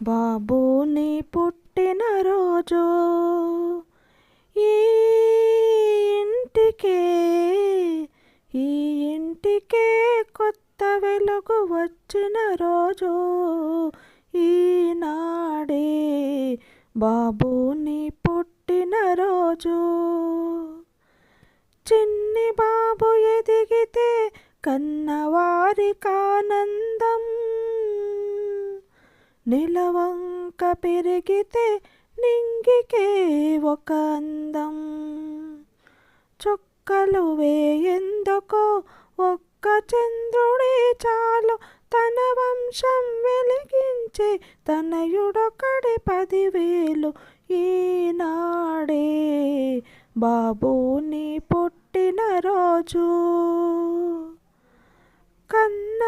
బాబు నీ పుట్టినరోజు ఈ ఇంటికే ఈ ఇంటికే కొత్త వెలుగు వచ్చిన రోజు ఈనాడే బాబు నీ పుట్టినరోజు. చిన్ని బాబు ఎదిగితే కన్నవారికానందం, నిలవంక పెరిగితే నింగికే ఒక అందం. చుక్కలు వేయందుకో ఒక్క చంద్రుడే చాలు, తన వంశం వెలిగించే తనయుడొకడే 10,000. ఈనాడే బాబు నీ పుట్టినరోజు. కన్న